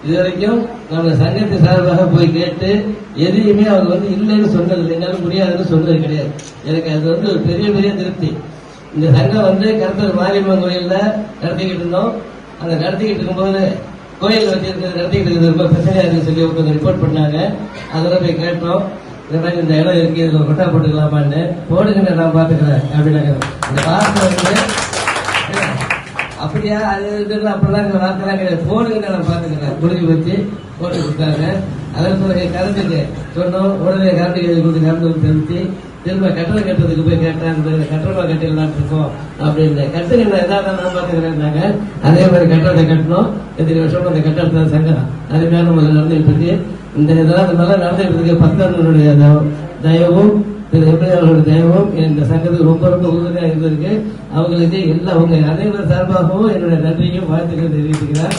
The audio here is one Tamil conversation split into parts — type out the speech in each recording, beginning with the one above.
இதுவரைக்கும் நம்ம சங்கத்து சார்பாக போய் கேட்டு எதையுமே அவங்க இல்லைன்னு சொன்னது, என்னாலும் முடியாதுன்னு சொன்னது கிடையாது. எனக்கு அது ஒரு பெரிய பெரிய திருப்தி. இந்த சங்கம் கருத்தர் மாரியம்மன் கோயில்ல நடத்திக்கிட்டு இருந்தோம். அந்த நடத்திக்கிட்டு இருக்கும்போது கோயில் வச்சிருக்கிறது நடத்திக்கிட்டு இருக்கிறது ரொம்ப பிரச்சனையா இருக்குன்னு சொல்லி ஒருத்தவங்க ரிப்போர்ட் பண்ணாங்க. அதெல்லாம் போய் கேட்டோம். இந்த மாதிரி இந்த இடம் இருக்கு, இதுல கொட்டா போட்டுக்கலாமான்னு. போடுங்க நான் பாத்துக்கிறேன் அப்படின்னாங்க. இந்த வார்த்தை அப்படியா அது அப்படிலாம் வார்த்தைலாம் கிடையாது. போடுங்க நான் பாத்துக்கிறேன் முடிஞ்சு வச்சு போட்டு கொடுத்தாங்க. அதற்கு கரண்ட்டுக்கு சொன்னோம். உடனே கரண்ட்டுக்கு கொடுத்து கரண்ட் தெரிவித்து திரும்ப கட்டணம் கட்டுறதுக்கு போய் கேட்டாங்க. கட்டணமா கட்டிடலாம் இருக்கோம் அப்படின்னு. கட்டுங்க ஏதாவது நான் பாத்துக்கிறேன்னாங்க. அதே மாதிரி கட்டணத்தை கட்டணும். எத்தனை வருஷம் அந்த கட்டணத்தை சங்கம் அதுக்காக நம்ம நடந்துட்டு இருக்கு. இந்த இதெல்லாம் நல்லா நடந்துட்டு இருக்கு. பக்தர்களுடைய தயவும் அவர்களுடைய தயவும் இந்த சங்கத்துக்கு ரொம்ப ரொம்ப உறுதியாக இருந்திருக்கு. அவங்களுக்கு எல்லா அவங்க அனைவரும் சார்பாகவும் என்னுடைய நன்றியும் வாழ்த்துக்கள் தெரிவித்துக்கிறார்.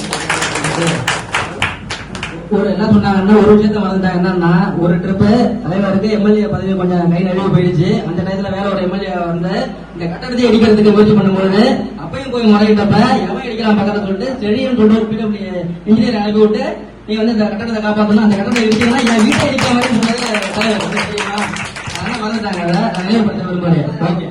என்ன சொன்னாங்கன்னா ஒரு விஷயத்த மறந்துட்டாங்க. என்னன்னா ஒரு ட்ரிப்பு தலைவருக்கு எம்எல்ஏ பதவி கொஞ்சம் கை நழுவி போயிடுச்சு. அந்த டயத்துல வேற ஒரு எம்எல்ஏ இந்த கட்டடத்தை இடிக்கிறதுக்கு முயற்சி பண்ணும்போது அப்பயும் போய் முறையிட்டப்ப எவன் இடிக்கலாம் பக்கத்தை சொல்லிட்டு செடியும் கொண்டு ஒரு பிடபிள்யூ இன்ஜினியர் அனுப்பி விட்டு நீ இந்த கட்டடத்தை காப்பாற்றணும், அந்த கட்டடத்தை இடிச்சீங்கன்னா என் வீட்டை இடிக்கிற மாதிரி சொன்னது தலைவர் தெரியுமா? அதெல்லாம் மறந்துட்டாங்க. அதை நினைவுபடுத்த விரும்புறேன்.